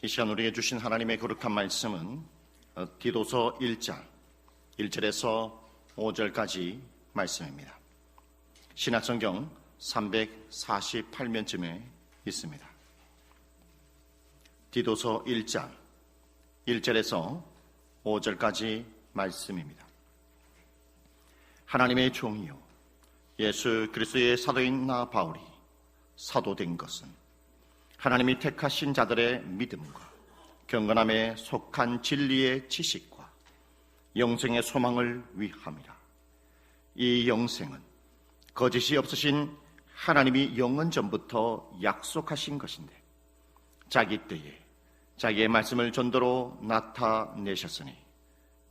이 시간 우리에게 주신 하나님의 거룩한 말씀은 디도서 1장 1절에서 5절까지 말씀입니다. 신약성경 348면쯤에 있습니다. 디도서 1장 1절에서 5절까지 말씀입니다. 하나님의 종이요 예수 그리스도의 사도인 나 바울이 사도된 것은 하나님이 택하신 자들의 믿음과 경건함에 속한 진리의 지식과 영생의 소망을 위함이라. 이 영생은 거짓이 없으신 하나님이 영원 전부터 약속하신 것인데 자기 때에 자기의 말씀을 전도로 나타내셨으니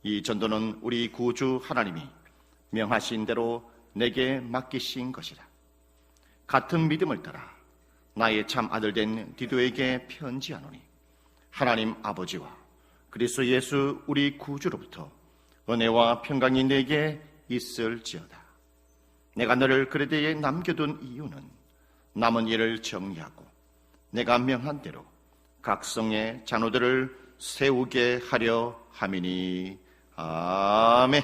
이 전도는 우리 구주 하나님이 명하신 대로 내게 맡기신 것이라. 같은 믿음을 따라 나의 참 아들된 디도에게 편지하노니 하나님 아버지와 그리스도 예수 우리 구주로부터 은혜와 평강이 내게 있을지어다. 내가 너를 그레데에 남겨둔 이유는 남은 일을 정리하고 내가 명한 대로 각 성의 장로들을 세우게 하려 함이니. 아멘.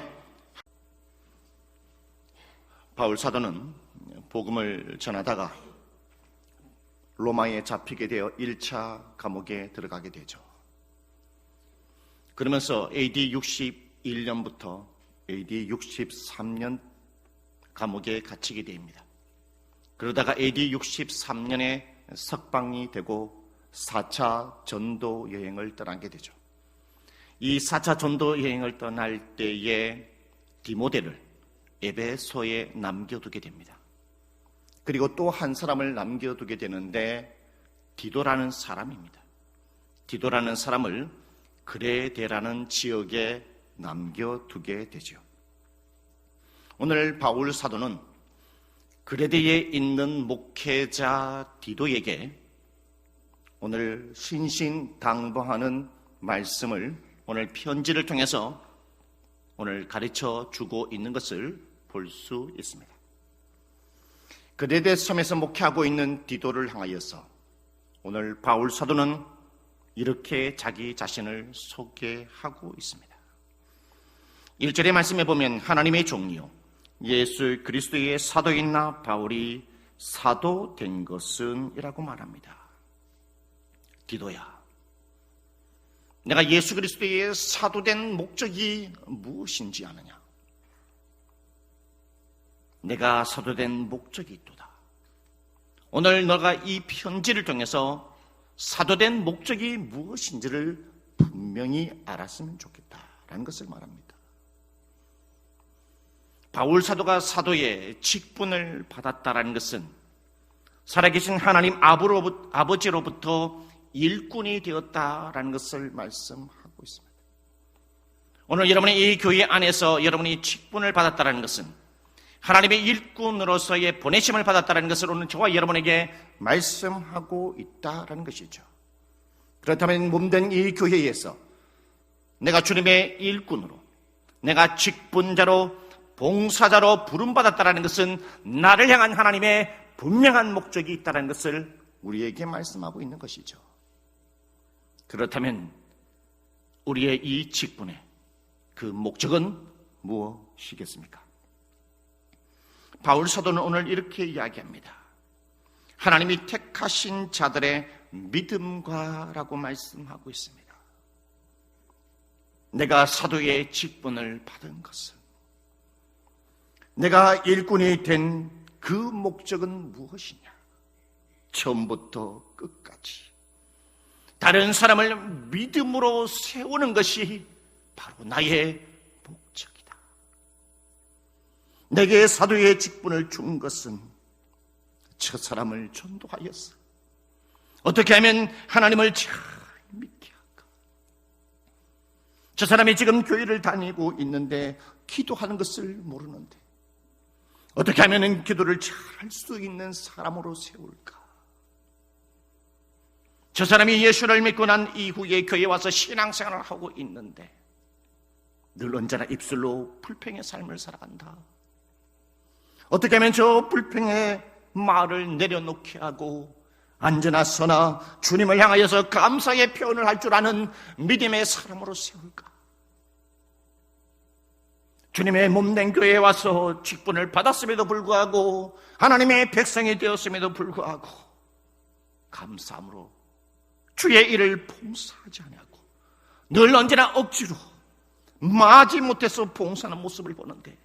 바울 사도는 복음을 전하다가 로마에 잡히게 되어 1차 감옥에 들어가게 되죠. 그러면서 AD 61년부터 AD 63년 감옥에 갇히게 됩니다. 그러다가 AD 63년에 석방이 되고 4차 전도 여행을 떠나게 되죠. 이 4차 전도 여행을 떠날 때에 디모데를 에베소에 남겨두게 됩니다. 그리고 또 한 사람을 남겨두게 되는데 디도라는 사람입니다. 디도라는 사람을 그레데라는 지역에 남겨두게 되죠. 오늘 바울 사도는 그레데에 있는 목회자 디도에게 오늘 신신당부하는 말씀을 오늘 편지를 통해서 오늘 가르쳐 주고 있는 것을 볼 수 있습니다. 그레데 섬에서 목회하고 있는 디도를 향하여서 오늘 바울 사도는 이렇게 자기 자신을 소개하고 있습니다. 1절의 말씀에 보면 하나님의 종이요 예수 그리스도의 사도인 나 바울이 사도된 것은 이라고 말합니다. 디도야, 내가 예수 그리스도의 사도된 목적이 무엇인지 아느냐? 내가 사도된 목적이 있도다. 오늘 너가 이 편지를 통해서 사도된 목적이 무엇인지를 분명히 알았으면 좋겠다라는 것을 말합니다. 바울 사도가 사도의 직분을 받았다라는 것은 살아계신 하나님 아버지로부터 일꾼이 되었다라는 것을 말씀하고 있습니다. 오늘 여러분이 이 교회 안에서 여러분이 직분을 받았다라는 것은 하나님의 일꾼으로서의 보내심을 받았다는 것을 오늘 저와 여러분에게 말씀하고 있다는 것이죠. 그렇다면 몸된 이 교회에서 내가 주님의 일꾼으로, 내가 직분자로, 봉사자로 부름받았다는 것은 나를 향한 하나님의 분명한 목적이 있다는 것을 우리에게 말씀하고 있는 것이죠. 그렇다면 우리의 이 직분의 그 목적은 무엇이겠습니까? 바울 사도는 오늘 이렇게 이야기합니다. 하나님이 택하신 자들의 믿음과라고 말씀하고 있습니다. 내가 사도의 직분을 받은 것은, 내가 일꾼이 된 그 목적은 무엇이냐? 처음부터 끝까지 다른 사람을 믿음으로 세우는 것이 바로 나의 목적이다. 내게 사도의 직분을 준 것은 저 사람을 전도하였어. 어떻게 하면 하나님을 잘 믿게 할까? 저 사람이 지금 교회를 다니고 있는데 기도하는 것을 모르는데 어떻게 하면 기도를 잘 할 수 있는 사람으로 세울까? 저 사람이 예수를 믿고 난 이후에 교회에 와서 신앙생활을 하고 있는데 늘 언제나 입술로 불평의 삶을 살아간다. 어떻게 하면 저 불평의 말을 내려놓게 하고 앉으나 서나 주님을 향하여서 감사의 표현을 할 줄 아는 믿음의 사람으로 세울까? 주님의 몸된 교회에 와서 직분을 받았음에도 불구하고 하나님의 백성이 되었음에도 불구하고 감사함으로 주의 일을 봉사하지 않냐고 늘 언제나 억지로 마지못해서 봉사하는 모습을 보는데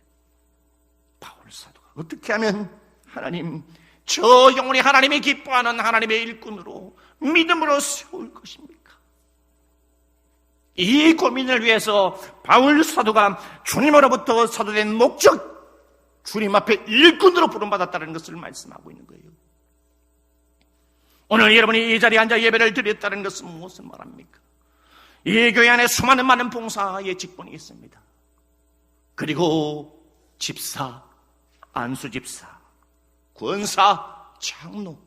바울 사도가 어떻게 하면 하나님 저 영혼이 하나님이 기뻐하는 하나님의 일꾼으로 믿음으로 세울 것입니까? 이 고민을 위해서 바울 사도가 주님으로부터 사도된 목적, 주님 앞에 일꾼으로 부름받았다는 것을 말씀하고 있는 거예요. 오늘 여러분이 이 자리에 앉아 예배를 드렸다는 것은 무엇을 말합니까? 이 교회 안에 수많은 많은 봉사의 직분이 있습니다. 그리고 집사, 안수집사, 권사, 장로,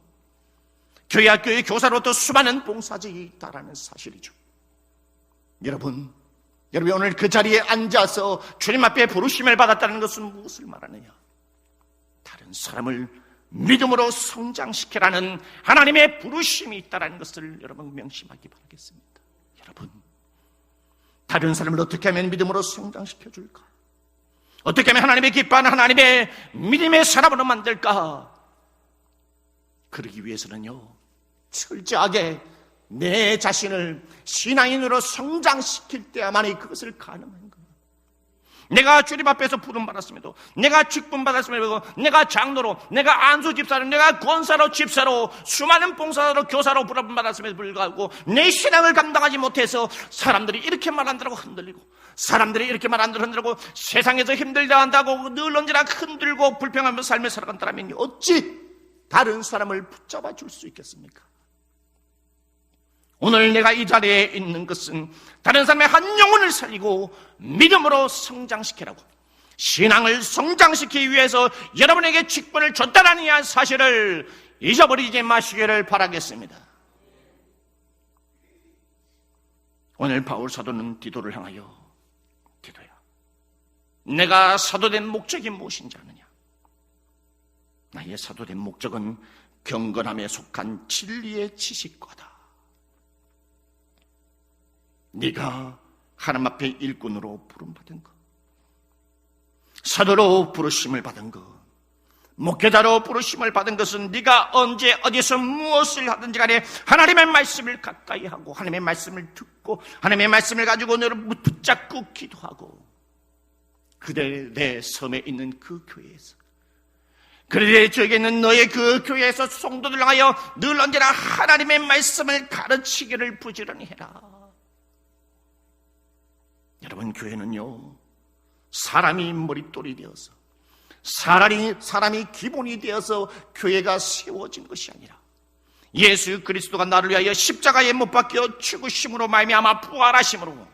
교회 학교의 교사로부터 수많은 봉사직이 있다는 사실이죠. 여러분 오늘 그 자리에 앉아서 주님 앞에 부르심을 받았다는 것은 무엇을 말하느냐? 다른 사람을 믿음으로 성장시키라는 하나님의 부르심이 있다는 것을 여러분 명심하기 바라겠습니다. 여러분, 다른 사람을 어떻게 하면 믿음으로 성장시켜 줄까? 어떻게 하면 하나님의 기뻐하는 하나님의 믿음의 사람으로 만들까? 그러기 위해서는요, 철저하게 내 자신을 신앙인으로 성장시킬 때야만이 그것을 가능한 거예요. 내가 주님 앞에서 부름받았음에도, 내가 직분받았음에도, 내가 장로로, 내가 안수집사로, 내가 권사로, 집사로, 수많은 봉사로, 교사로 부름받았음에도 불구하고 내 신앙을 감당하지 못해서 사람들이 이렇게 말한다고 흔들리고, 사람들이 이렇게 말한다고 세상에서 힘들다 한다고 늘 언제나 흔들고 불평하며 삶을 살아간다면 어찌 다른 사람을 붙잡아 줄 수 있겠습니까? 오늘 내가 이 자리에 있는 것은 다른 사람의 한 영혼을 살리고 믿음으로 성장시키라고, 신앙을 성장시키기 위해서 여러분에게 직분을 줬다는 이 사실을 잊어버리지 마시기를 바라겠습니다. 오늘 바울 사도는 디도를 향하여, 디도야, 내가 사도된 목적이 무엇인지 아느냐? 나의 사도된 목적은 경건함에 속한 진리의 지식과다. 네가 하나님 앞에 일꾼으로 부름받은 것, 사도로 부르심을 받은 것, 목회자로 부르심을 받은 것은 네가 언제 어디서 무엇을 하든지 간에 하나님의 말씀을 가까이 하고 하나님의 말씀을 듣고 하나님의 말씀을 가지고 너를 붙잡고 기도하고, 그대 내 섬에 있는 그 교회에서, 그대 저에게 있는 너의 그 교회에서 성도들 향하여 늘 언제나 하나님의 말씀을 가르치기를 부지런히 해라. 여러분, 교회는요, 사람이 머릿돌이 되어서, 사람이 기본이 되어서 교회가 세워진 것이 아니라 예수 그리스도가 나를 위하여 십자가에 못 박혀 죽으심으로 말미암아 부활하심으로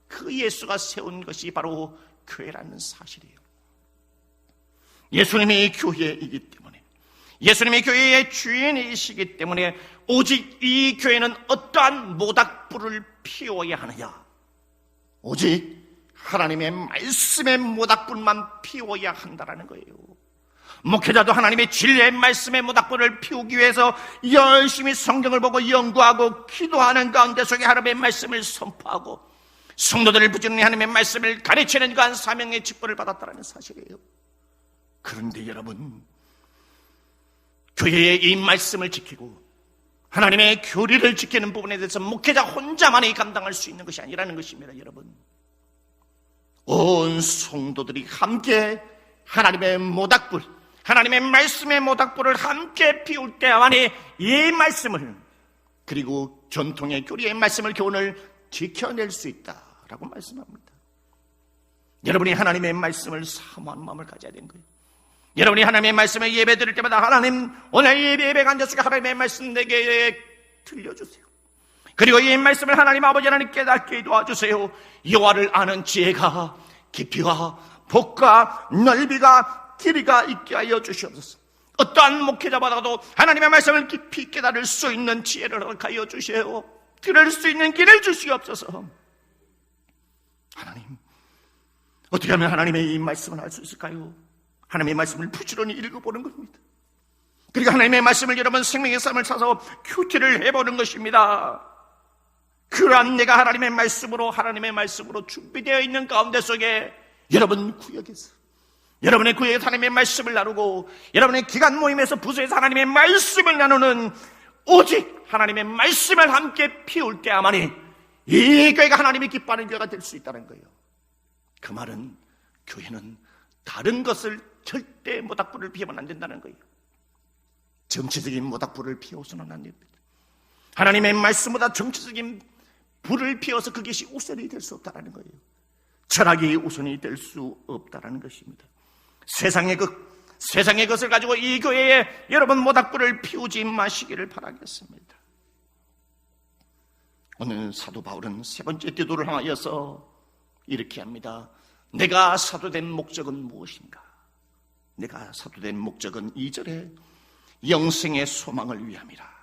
그 예수가 세운 것이 바로 교회라는 사실이에요. 예수님이 교회이기 때문에, 예수님이 교회의 주인이시기 때문에 오직 이 교회는 어떠한 모닥불을 피워야 하느냐? 오직 하나님의 말씀의 모닥불만 피워야 한다는 거예요. 목회자도 하나님의 진리의 말씀의 모닥불을 피우기 위해서 열심히 성경을 보고 연구하고 기도하는 가운데 속에 하나님의 말씀을 선포하고 성도들을 부지런히 하나님의 말씀을 가르치는 그한 사명의 직분을 받았다는 사실이에요. 그런데 여러분, 교회의 이 말씀을 지키고 하나님의 교리를 지키는 부분에 대해서 목회자 혼자만이 감당할 수 있는 것이 아니라는 것입니다. 여러분, 온 성도들이 함께 하나님의 모닥불, 하나님의 말씀의 모닥불을 함께 피울 때만이 이 말씀을, 그리고 전통의 교리의 말씀을, 교훈을 지켜낼 수 있다라고 말씀합니다. 여러분이 하나님의 말씀을 사모하는 마음을 가져야 되는 거예요. 여러분이 하나님의 말씀에 예배 드릴 때마다 하나님, 오늘 예배가 앉았으니까 하나님의 말씀 내게 들려주세요. 그리고 이 말씀을 하나님 아버지 하나님 깨닫게 도와주세요. 여호와를 아는 지혜가, 깊이가, 폭과 넓이가, 길이가 있게 하여 주시옵소서. 어떠한 목회자마다도 하나님의 말씀을 깊이 깨달을 수 있는 지혜를 허락하여 주시오. 들을 수 있는 길을 주시옵소서. 하나님, 어떻게 하면 하나님의 이 말씀을 알 수 있을까요? 하나님의 말씀을 부지런히 읽어보는 겁니다. 그리고 하나님의 말씀을 여러분 생명의 삶을 찾아서 큐티를 해보는 것입니다. 그러한 내가 하나님의 말씀으로 준비되어 있는 가운데 속에 여러분 구역에서, 여러분의 구역에서 하나님의 말씀을 나누고, 여러분의 기간 모임에서 부서에서 하나님의 말씀을 나누는, 오직 하나님의 말씀을 함께 피울 때야만이 이 교회가 하나님이 기뻐하는 교회가 될 수 있다는 거예요. 그 말은 교회는 다른 것을 절대 모닥불을 피우면 안 된다는 거예요. 정치적인 모닥불을 피워서는 안 됩니다. 하나님의 말씀보다 정치적인 불을 피워서 그것이 우선이 될 수 없다는 거예요. 철학이 우선이 될 수 없다는 것입니다. 세상의 것을 가지고 이 교회에 여러분 모닥불을 피우지 마시기를 바라겠습니다. 오늘 사도 바울은 세 번째 디도를 향하여서 이렇게 합니다. 내가 사도된 목적은 무엇인가? 내가 사도된 목적은 2절에 영생의 소망을 위함이라.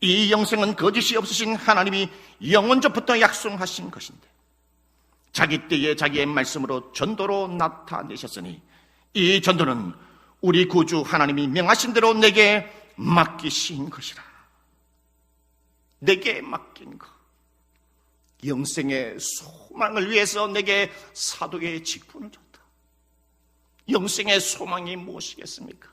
이 영생은 거짓이 없으신 하나님이 영원전부터 약속하신 것인데 자기 때에 자기의 말씀으로 전도로 나타내셨으니 이 전도는 우리 구주 하나님이 명하신 대로 내게 맡기신 것이라. 내게 맡긴 것, 영생의 소망을 위해서 내게 사도의 직분을 줬다. 영생의 소망이 무엇이겠습니까?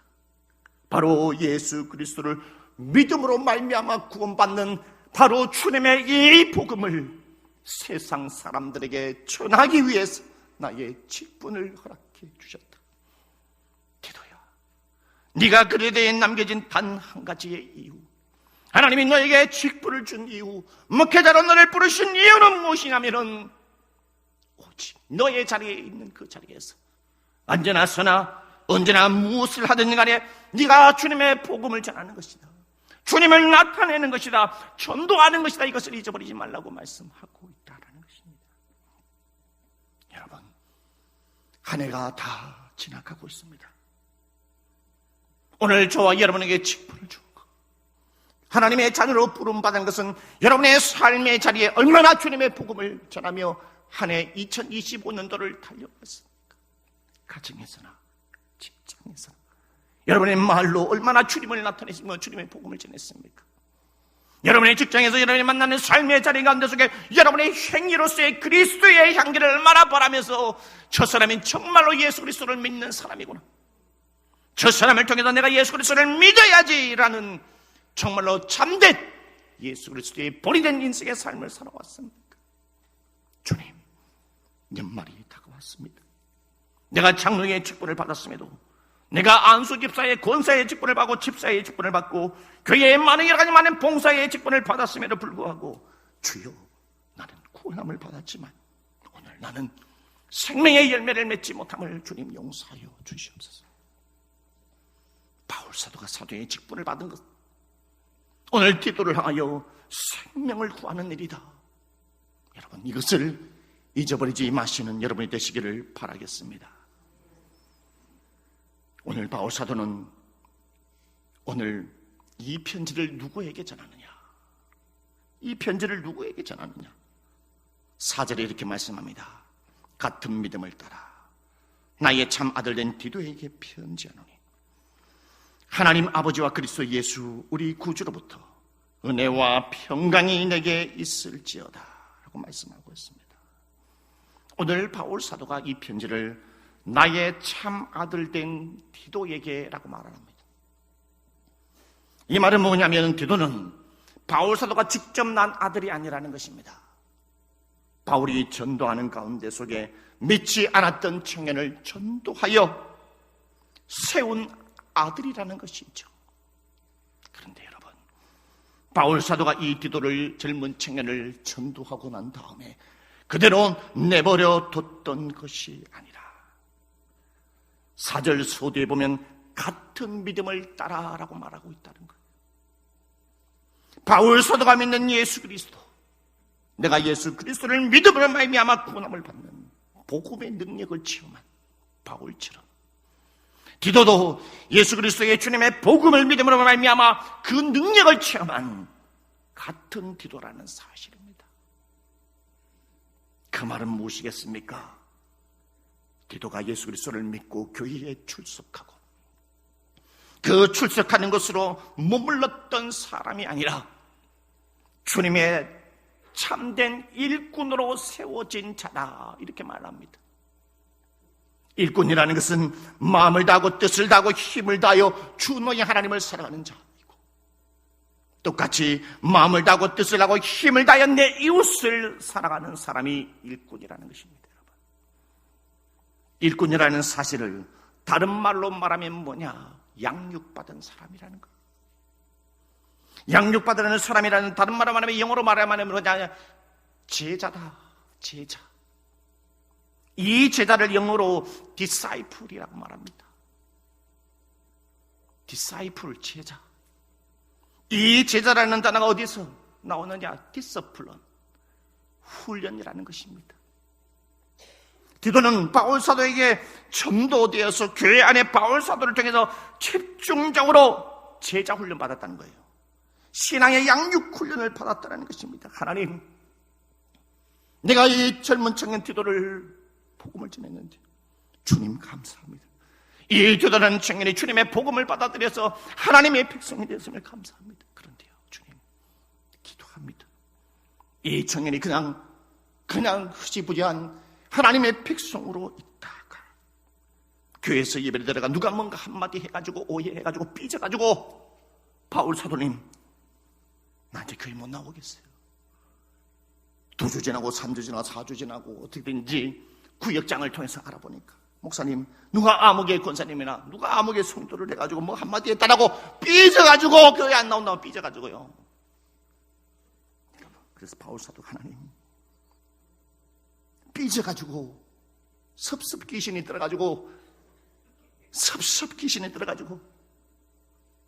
바로 예수 그리스도를 믿음으로 말미암아 구원받는 바로 주님의 이 복음을 세상 사람들에게 전하기 위해서 나의 직분을 허락해 주셨다. 디도야, 네가 그에 대해 남겨진 단 한 가지의 이유, 하나님이 너에게 직분을 준 이유, 목회자로 너를 부르신 이유는 무엇이냐면은 오직 너의 자리에 있는 그 자리에서 언제나 서나 언제나 무엇을 하든 간에 네가 주님의 복음을 전하는 것이다. 주님을 나타내는 것이다. 전도하는 것이다. 이것을 잊어버리지 말라고 말씀하고 있다는 것입니다. 여러분, 한 해가 다 지나가고 있습니다. 오늘 저와 여러분에게 직분을 준 것, 하나님의 자녀로 부름받은 것은 여러분의 삶의 자리에 얼마나 주님의 복음을 전하며 한 해 2025년도를 달려갔습니까? 가정에서나 직장에서나 여러분의 말로 얼마나 주님을 나타내시며 주님의 복음을 전했습니까? 여러분의 직장에서 여러분이 만나는 삶의 자리 가운데 속에 여러분의 행위로서의 그리스도의 향기를 얼마나 바라면서 저 사람이 정말로 예수 그리스도를 믿는 사람이구나, 저 사람을 통해서 내가 예수 그리스도를 믿어야지라는 정말로 참된 예수 그리스도의 본이된 인생의 삶을 살아왔습니까? 주님, 연말이 다가왔습니다. 내가 장로의 직분을 받았음에도, 내가 안수 집사의 권사의 직분을 받고 집사의 직분을 받고 교회의 많은 여러 가지 많은 봉사의 직분을 받았음에도 불구하고 주여, 나는 구원함을 받았지만 오늘 나는 생명의 열매를 맺지 못함을 주님 용서하여 주시옵소서. 바울 사도가 사도의 직분을 받은 것, 오늘 디도를 향하여 생명을 구하는 일이다. 여러분, 이것을 잊어버리지 마시는 여러분이 되시기를 바라겠습니다. 오늘 바울 사도는 오늘 이 편지를 누구에게 전하느냐? 이 편지를 누구에게 전하느냐? 4절에 이렇게 말씀합니다. 같은 믿음을 따라 나의 참 아들된 디도에게 편지하노니 하나님 아버지와 그리스도 예수 우리 구주로부터 은혜와 평강이 내게 있을지어다 라고 말씀하고 있습니다. 오늘 바울 사도가 이 편지를 나의 참 아들된 디도에게 라고 말합니다. 이 말은 뭐냐면 디도는 바울 사도가 직접 난 아들이 아니라는 것입니다. 바울이 전도하는 가운데 속에 믿지 않았던 청년을 전도하여 세운 아들이라는 것이죠. 그런데 여러분, 바울 사도가 이 디도를, 젊은 청년을 전도하고 난 다음에 그대로 내버려 뒀던 것이 아니라 4절 소두에 보면 같은 믿음을 따라라고 말하고 있다는 거예요. 바울 사도가 믿는 예수 그리스도, 내가 예수 그리스도를 믿음으로 말미암아 구원함을 받는 복음의 능력을 체험한 바울처럼 디도도 예수 그리스도의 주님의 복음을 믿음으로 말미암아 그 능력을 체험한 같은 디도라는 사실입니다. 그 말은 무엇이겠습니까? 디도가 예수 그리스도를 믿고 교회에 출석하고 그 출석하는 것으로 머물렀던 사람이 아니라 주님의 참된 일꾼으로 세워진 자다, 이렇게 말합니다. 일꾼이라는 것은 마음을 다하고 뜻을 다하고 힘을 다하여 주 너희 하나님을 사랑하는 자이고, 똑같이 마음을 다하고 뜻을 다하고 힘을 다하여 내 이웃을 사랑하는 사람이 일꾼이라는 것입니다. 여러분, 일꾼이라는 사실을 다른 말로 말하면 뭐냐? 양육받은 사람이라는 거. 양육받은 사람이라는, 다른 말로 말하면, 영어로 말하면 뭐냐? 제자다, 제자. 이 제자를 영어로 disciple이라고 말합니다. disciple, 제자. 이 제자라는 단어가 어디서 나오느냐? discipline, 훈련이라는 것입니다. 디도는 바울 사도에게 전도되어서 교회 안에 바울 사도를 통해서 집중적으로 제자 훈련 받았다는 거예요. 신앙의 양육 훈련을 받았다는 것입니다. 하나님, 내가 이 젊은 청년 디도를 복음을 전했는데 주님 감사합니다. 이 디도라는 청년이 주님의 복음을 받아들여서 하나님의 백성이 되었음을 감사합니다. 그런데요, 주님, 기도합니다. 이 청년이 그냥 흐지부지한 하나님의 백성으로 있다가 교회에서 예배를 들어가 누가 뭔가 한마디 해가지고 오해해가지고 삐져가지고, 바울 사도님, 나 이제 교회 못 나오겠어요. 2주 지나고 3주 지나고 4주 지나고 어떻게든지 구역장을 통해서 알아보니까, 목사님, 누가 아무개 권사님이나 누가 아무개 성도를 해가지고 뭐 한마디 했다라고 삐져가지고 교회 안 나온다고 삐져가지고요. 그래서 바울 사도, 하나님, 삐져가지고 섭섭 귀신이 들어가지고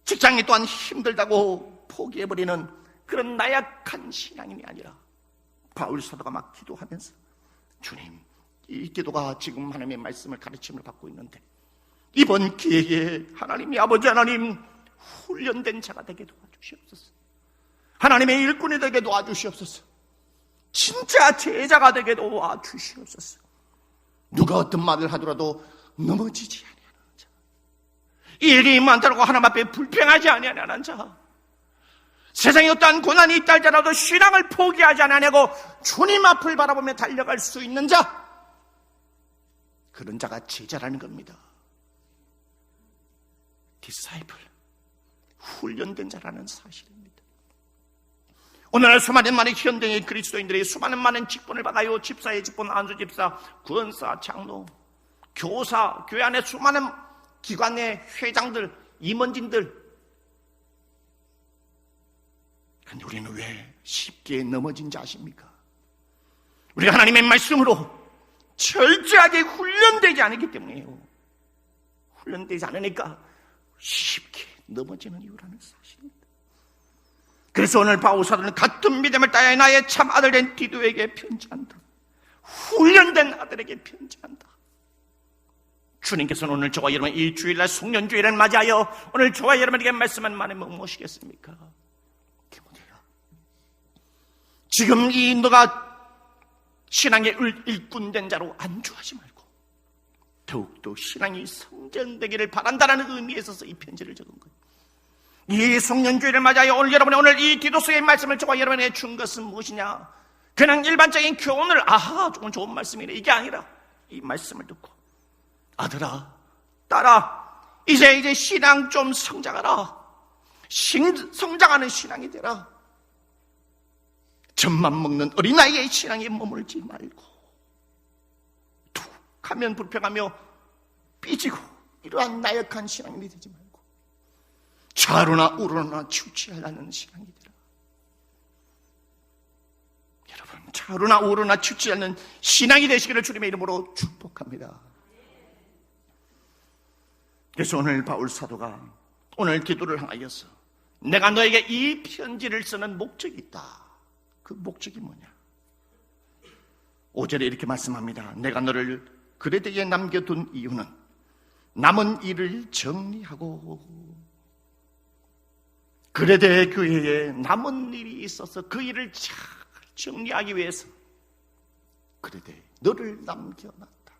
직장이 또한 힘들다고 포기해버리는 그런 나약한 신앙인이 아니라, 바울 사도가 막 기도하면서, 주님, 이 기도가 지금 하나님의 말씀을 가르침을 받고 있는데 이번 기회에 하나님이, 아버지 하나님, 훈련된 자가 되게 도와주시옵소서. 하나님의 일꾼이 되게 도와주시옵소서. 진짜 제자가 되게 도와주시옵소서. 누가 어떤 말을 하더라도 넘어지지 아니하는 자, 일이 많다고 하나님 앞에 불평하지 아니하는 자, 세상에 어떠한 고난이 있다 할지라도 신앙을 포기하지 아니하고 주님 앞을 바라보며 달려갈 수 있는 자, 그런 자가 제자라는 겁니다. 디사이플, 훈련된 자라는 사실입니다. 오늘날 수많은 현대의 그리스도인들이 수많은 많은 직분을 받아요. 집사의 직분, 안수집사, 구원사, 장로, 교사, 교회 안에 수많은 기관의 회장들, 임원진들. 그런데 우리는 왜 쉽게 넘어진 자 아십니까? 우리가 하나님의 말씀으로 철저하게 훈련되지 않았기 때문이에요. 훈련되지 않으니까 쉽게 넘어지는 이유라는 사실입니다. 그래서 오늘 바울 사도는 같은 믿음을 따야 나의 참 아들 된 디도에게 편지한다. 훈련된 아들에게 편지한다. 주님께서는 오늘 저와 여러분 이 주일날 송년주일을 맞이하여 오늘 저와 여러분에게 말씀한 말은 무엇이겠습니까? 디모데야, 지금 이 너가 신앙의 일꾼된 자로 안주하지 말고 더욱더 신앙이 성전되기를 바란다는 의미에 있어서 이 편지를 적은 거예요. 이 송년주일을 맞아요. 오늘 이 디도서의 말씀을 저와 여러분에게 준 것은 무엇이냐? 그냥 일반적인 교훈을, 아하, 조금 좋은 말씀이네, 이게 아니라 이 말씀을 듣고, 아들아, 딸아, 이제 신앙 좀 성장하라. 성장하는 신앙이 되라. 젖만 먹는 어린아이의 신앙에 머물지 말고 툭 하면 불평하며 삐지고 이러한 나약한 신앙이 되지 말고 좌로나 우로나 치우치하려는 신앙이 되라. 여러분, 좌로나 우로나 치우치하는 신앙이 되시기를 주님의 이름으로 축복합니다. 그래서 오늘 바울 사도가 오늘 기도를 향하여서 내가 너에게 이 편지를 쓰는 목적이 있다. 그 목적이 뭐냐? 5절에 이렇게 말씀합니다. 내가 너를 그레데에 남겨둔 이유는 남은 일을 정리하고, 그레데 교회에 남은 일이 있어서 그 일을 잘 정리하기 위해서 그레데 너를 남겨놨다.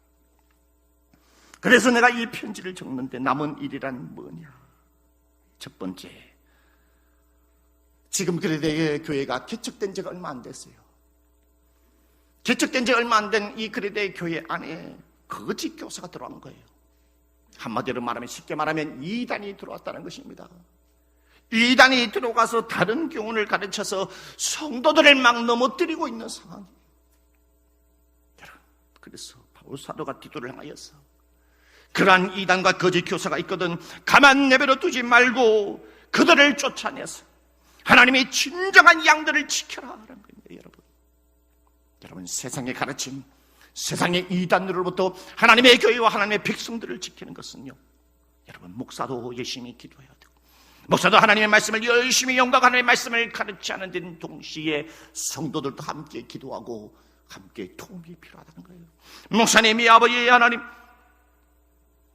그래서 내가 이 편지를 적는데 남은 일이란 뭐냐? 첫 번째, 지금 그레데 교회가 개척된 지가 얼마 안 됐어요. 개척된 지 얼마 안 된 이 그레데 교회 안에 거짓 교사가 들어온 거예요. 한마디로 말하면, 쉽게 말하면 이단이 들어왔다는 것입니다. 이단이 들어가서 다른 교훈을 가르쳐서 성도들을 막 넘어뜨리고 있는 상황이에요. 그래서 바울 사도가 디도를 향하여서 그러한 이단과 거짓 교사가 있거든 가만 내버려 두지 말고 그들을 쫓아내서 하나님의 진정한 양들을 지켜라 하는 거예요. 여러분, 세상의 가르침, 세상의 이단으로부터 하나님의 교회와 하나님의 백성들을 지키는 것은요, 여러분, 목사도 열심히 기도해야 되고, 목사도 하나님의 말씀을 열심히 영광 하나님의 말씀을 가르치는 데 동시에 성도들도 함께 기도하고 함께 도움이 필요하다는 거예요. 목사님이 아버지 하나님,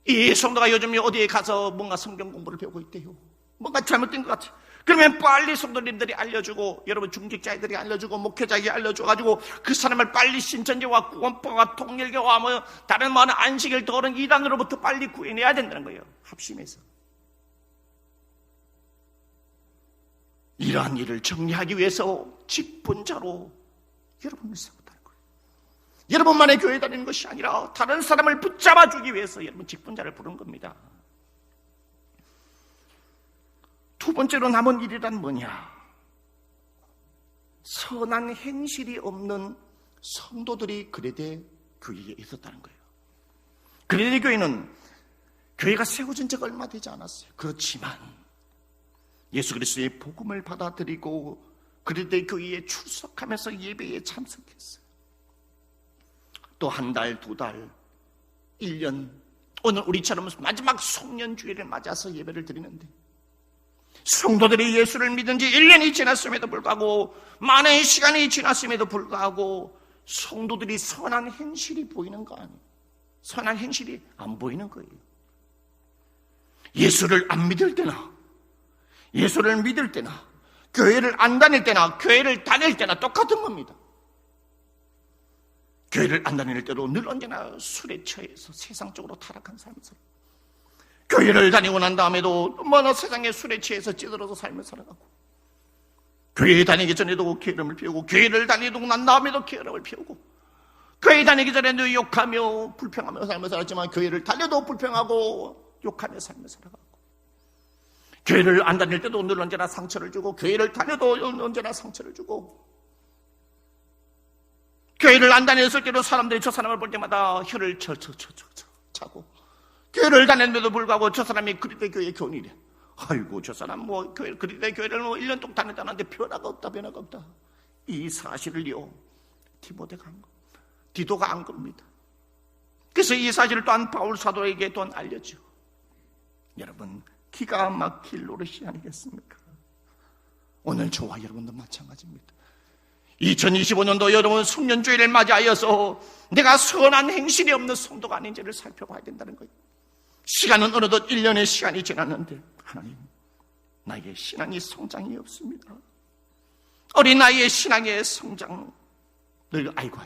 이 성도가 요즘 어디에 가서 뭔가 성경 공부를 배우고 있대요. 뭔가 잘못된 것 같아요. 그러면 빨리 성도님들이 알려주고, 여러분 중직자들이 알려주고, 목회자에게 알려줘가지고 그 사람을 빨리 신천지와 구원파와 통일교와 뭐 다른 많은 안식일 더러운 이단으로부터 빨리 구해내야 된다는 거예요. 합심해서 이러한 일을 정리하기 위해서 직분자로 여러분을 세웠다는 거예요. 여러분만의 교회 다니는 것이 아니라 다른 사람을 붙잡아주기 위해서 여러분 직분자를 부른 겁니다. 두 번째로 남은 일이란 뭐냐? 선한 행실이 없는 성도들이 그레데 교회에 있었다는 거예요. 그레데 교회는 교회가 세워진 지가 얼마 되지 않았어요. 그렇지만 예수 그리스도의 복음을 받아들이고 그레데 교회에 출석하면서 예배에 참석했어요. 또 한 달, 두 달, 1년, 오늘 우리처럼 마지막 송년주일을 맞아서 예배를 드리는데 성도들이 예수를 믿은 지 1년이 지났음에도 불구하고, 많은 시간이 지났음에도 불구하고 성도들이 선한 행실이 보이는 거 아니에요. 선한 행실이 안 보이는 거예요. 예수를 안 믿을 때나, 예수를 믿을 때나, 교회를 안 다닐 때나, 교회를 다닐 때나 똑같은 겁니다. 교회를 안 다닐 때도 늘 언제나 술에 취해서 세상적으로 타락한 삶을 살아요. 교회를 다니고 난 다음에도 얼마나 세상에 술에 취해서 찌들어서 삶을 살아가고, 교회 다니기 전에도 게으름을 피우고, 교회를 다니고 난 다음에도 게으름을 피우고, 교회 다니기 전에도 욕하며 불평하며 삶을 살았지만 교회를 다녀도 불평하고 욕하며 삶을 살아가고, 교회를 안 다닐 때도 늘 언제나 상처를 주고, 교회를 다녀도 언제나 상처를 주고, 교회를 안 다녔을 때도 사람들이 저 사람을 볼 때마다 혀를 차고, 교회를 다녔는데도 불구하고 저 사람이 그리스도 교회 교인이래. 아이고, 저 사람 뭐 그리스도 교회를 뭐 1년 동안 다녔다는데 변화가 없다. 이 사실을요, 디도가 안 겁니다. 그래서 이 사실을 또한 바울 사도에게 또한 알려줘. 여러분, 기가 막힐 노릇이 아니겠습니까? 오늘 저와 여러분도 마찬가지입니다. 2025년도 여러분 송년주일을 맞이하여서 내가 선한 행실이 없는 성도가 아닌지를 살펴봐야 된다는 거예요. 시간은 어느덧 1년의 시간이 지났는데, 하나님, 나의 신앙이 성장이 없습니다. 어린 나이의 신앙의 성장, 늘 아이고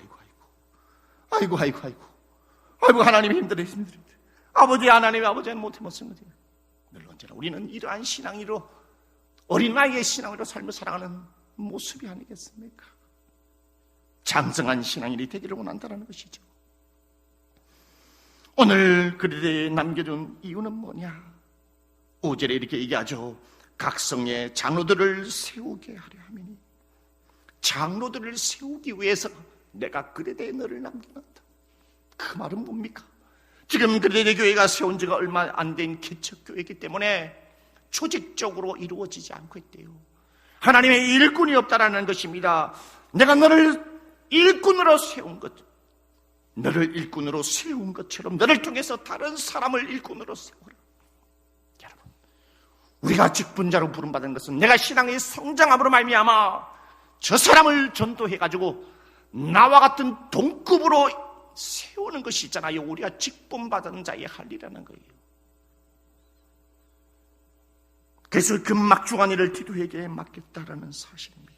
하나님 힘들어. 아버지 하나님, 아버지는 못해먹은 거죠. 늘 언제나 우리는 이러한 신앙으로, 어린 나이의 신앙으로 삶을 살아가는 모습이 아니겠습니까? 장성한 신앙인이 되기를 원한다는 것이죠. 오늘 그들이 남겨준 이유는 뭐냐? 5절에 이렇게 얘기하죠. 각성의 장로들을 세우게 하려 함이니, 장로들을 세우기 위해서 내가 그레데에 너를 남겨놨다. 그 말은 뭡니까? 지금 그레데 교회가 세운 지가 얼마 안 된 개척교회이기 때문에 조직적으로 이루어지지 않고 있대요. 하나님의 일꾼이 없다라는 것입니다. 내가 너를 일꾼으로 세운 것, 너를 일꾼으로 세운 것처럼 너를 통해서 다른 사람을 일꾼으로 세워라. 여러분, 우리가 직분자로 부름받은 것은 내가 신앙의 성장함으로 말미암아 저 사람을 전도해가지고 나와 같은 동급으로 세우는 것이 있잖아요. 우리가 직분받은 자의 할 일이라는 거예요. 그래서 그 막중한 일을 디도에게 맡겼다라는 사실입니다.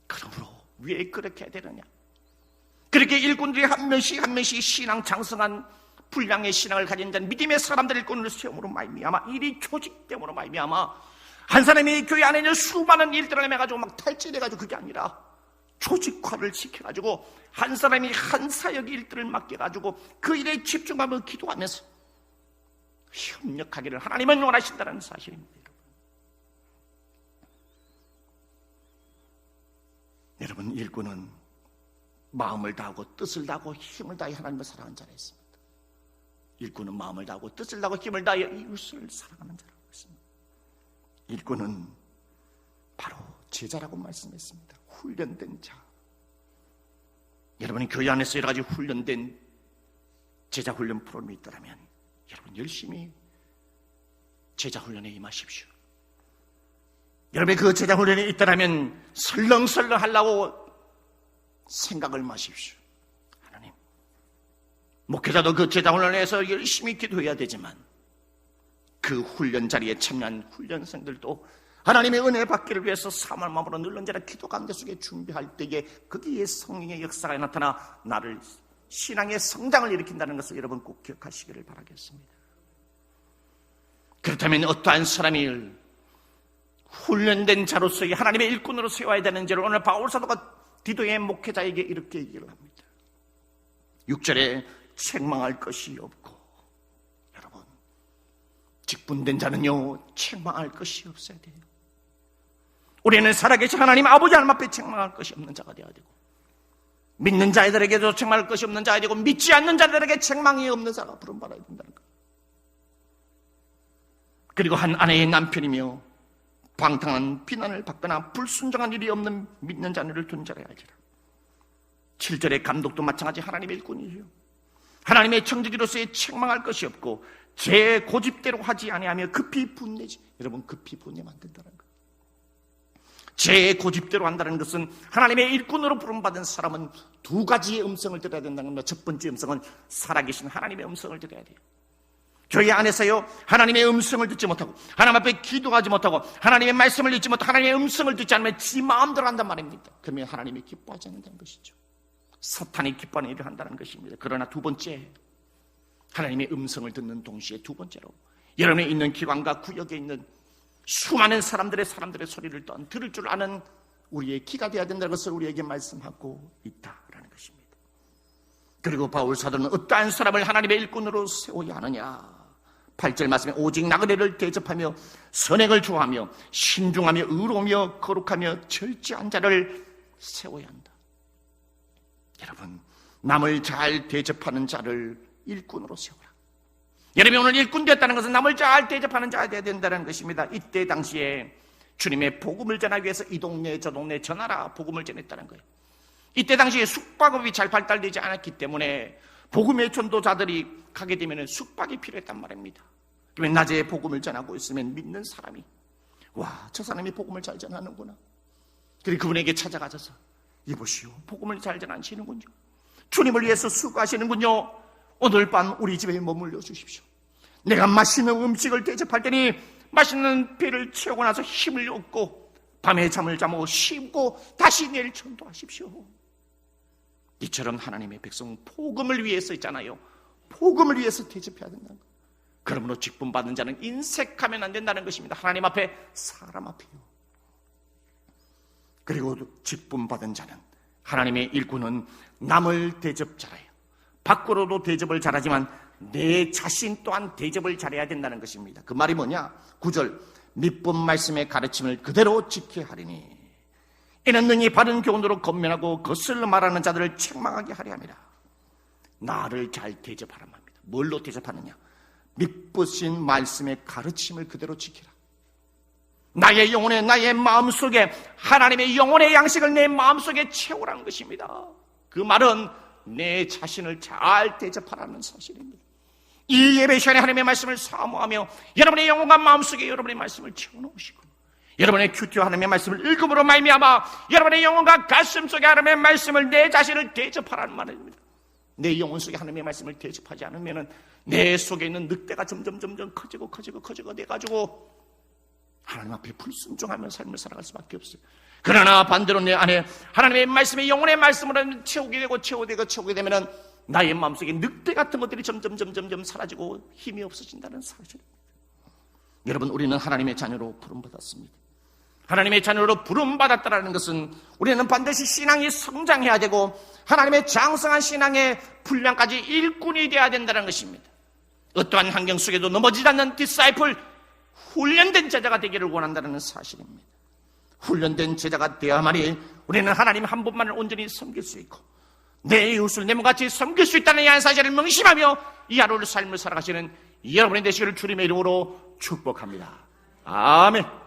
그러므로 왜 그렇게 해야 되느냐? 그렇게 일꾼들이 한 명씩 신앙 장성한 불량의 신앙을 가진 자는 믿음의 사람들을 일꾼으로 세움으로 말미암아 일이 조직됨으로 말미암아 한 사람이 교회 안에 있는 수많은 일들을 해가지고 막 탈진해가지고 그게 아니라 조직화를 시켜가지고 한 사람이 한 사역의 일들을 맡겨가지고 그 일에 집중하며 기도하면서 협력하기를 하나님은 원하신다는 사실입니다. 여러분, 일꾼은 마음을 다하고 뜻을 다하고 힘을 다해 하나님을 사랑하는 자라 했습니다. 일꾼은 마음을 다하고 뜻을 다하고 힘을 다해 이웃을 사랑하는 자라고 했습니다. 일꾼은 바로 제자라고 말씀했습니다. 훈련된 자. 여러분이 교회 안에서 여러 가지 훈련된 제자 훈련 프로그램이 있다면 여러분 열심히 제자 훈련에 임하십시오. 여러분이 그 제자 훈련이 있다면 설렁설렁 하려고 생각을 마십시오. 하나님, 목회자도 그 제자 훈련에서 열심히 기도해야 되지만 그 훈련 자리에 참여한 훈련생들도 하나님의 은혜 받기를 위해서 사모할 마음으로 늘 언제나 기도 가운데 속에 준비할 때에 거기에 성령의 역사가 나타나 나를 신앙의 성장을 일으킨다는 것을 여러분 꼭 기억하시기를 바라겠습니다. 그렇다면 어떠한 사람이 훈련된 자로서의 하나님의 일꾼으로 세워야 되는지를 오늘 바울 사도가 디도의 목회자에게 이렇게 얘기를 합니다. 6절에 책망할 것이 없고, 여러분 직분된 자는요 책망할 것이 없어야 돼요. 우리는 살아계신 하나님 아버지 하나님 앞에 책망할 것이 없는 자가 되어야 되고, 믿는 자들에게도 책망할 것이 없는 자가 되고, 믿지 않는 자들에게 책망이 없는 자가 부름받아야 된다는 것. 그리고 한 아내의 남편이며 방탕한 비난을 받거나 불순종한 일이 없는 믿는 자녀를 둔 자라 알지라. 7절의 감독도 마찬가지 하나님의 일꾼이에요. 하나님의 청지기로서의 책망할 것이 없고 제 고집대로 하지 아니하며 급히 분내지. 여러분, 급히 분내면 안 된다는 거예요. 제 고집대로 한다는 것은 하나님의 일꾼으로 부름받은 사람은 두 가지의 음성을 들어야 된다는 겁니다. 첫 번째 음성은 살아계신 하나님의 음성을 들어야 돼요. 교회 안에서요 하나님의 음성을 듣지 못하고 하나님 앞에 기도하지 못하고 하나님의 말씀을 듣지 못하고 하나님의 음성을 듣지 않으면 지 마음대로 한단 말입니다. 그러면 하나님이 기뻐하지 않는다는 것이죠. 사탄이 기뻐하는 일을 한다는 것입니다. 그러나 두 번째, 하나님의 음성을 듣는 동시에 두 번째로 여러분의 있는 기관과 구역에 있는 수많은 사람들의 소리를 또한 들을 줄 아는 우리의 귀가 되어야 된다는 것을 우리에게 말씀하고 있다라는 것입니다. 그리고 바울 사도는 어떠한 사람을 하나님의 일꾼으로 세워야 하느냐. 8절 말씀에 오직 나그네를 대접하며 선행을 좋아하며 신중하며 의로우며 거룩하며 절제한 자를 세워야 한다. 여러분, 남을 잘 대접하는 자를 일꾼으로 세워라. 여러분, 오늘 일꾼 되었다는 것은 남을 잘 대접하는 자가 되어야 된다는 것입니다. 이때 당시에 주님의 복음을 전하기 위해서 이 동네 저 동네 저 나라 복음을 전했다는 거예요. 이때 당시에 숙박업이 잘 발달되지 않았기 때문에 복음의 전도자들이 가게 되면 숙박이 필요했단 말입니다. 그러면 낮에 복음을 전하고 있으면 믿는 사람이, 와, 저 사람이 복음을 잘 전하는구나. 그리고 그분에게 찾아가셔서, 이보시오, 복음을 잘 전하시는군요. 주님을 위해서 수고하시는군요. 오늘 밤 우리 집에 머물러 주십시오. 내가 맛있는 음식을 대접할 테니 맛있는 배를 채우고 나서 힘을 얻고 밤에 잠을 자고 쉬고 다시 내일 전도하십시오. 이처럼 하나님의 백성 복음을 위해서 있잖아요. 복음을 위해서 대접해야 된다는 것. 그러므로 직분받은 자는 인색하면 안 된다는 것입니다. 하나님 앞에, 사람 앞에요. 그리고 직분받은 자는, 하나님의 일꾼은 남을 대접 잘해요. 밖으로도 대접을 잘하지만 내 자신 또한 대접을 잘해야 된다는 것입니다. 그 말이 뭐냐? 9절, 밑본 말씀의 가르침을 그대로 지켜야 하리니 이는 능히 바른 교훈으로 권면하고 거슬러 말하는 자들을 책망하게 하려 함이라. 나를 잘 대접하란 말입니다. 뭘로 대접하느냐? 밑보신 말씀의 가르침을 그대로 지키라. 나의 영혼에, 나의 마음속에 하나님의 영혼의 양식을 내 마음속에 채우라는 것입니다. 그 말은 내 자신을 잘 대접하라는 사실입니다. 이 예배 시간에 하나님의 말씀을 사모하며 여러분의 영혼과 마음속에 여러분의 말씀을 채워놓으시고, 여러분의 큐티와 하나님의 말씀을 읽음으로 말미암아 여러분의 영혼과 가슴 속에 하나님의 말씀을, 내 자신을 대접하라는 말입니다. 내 영혼 속에 하나님의 말씀을 대접하지 않으면 내 속에 있는 늑대가 점점 커지고 돼가지고 하나님 앞에 불순종하며 삶을 살아갈 수밖에 없어요. 그러나 반대로 내 안에 하나님의 말씀의 영혼의 말씀으로 채우게 되고 채우게 되면 나의 마음속에 늑대 같은 것들이 점점 사라지고 힘이 없어진다는 사실입니다. 여러분, 우리는 하나님의 자녀로 부름받았습니다. 하나님의 자녀로 부름받았다는 것은 우리는 반드시 신앙이 성장해야 되고 하나님의 장성한 신앙의 분량까지 일꾼이 되어야 된다는 것입니다. 어떠한 환경 속에도 넘어지지 않는 디사이플, 훈련된 제자가 되기를 원한다는 사실입니다. 훈련된 제자가 되어야만이 우리는 하나님 한 분만을 온전히 섬길 수 있고 내 이웃을 내 몸같이 섬길 수 있다는 이 사실을 명심하며 이 하루를 삶을 살아가시는 여러분의 되시기를 주님의 이름으로 축복합니다. 아멘.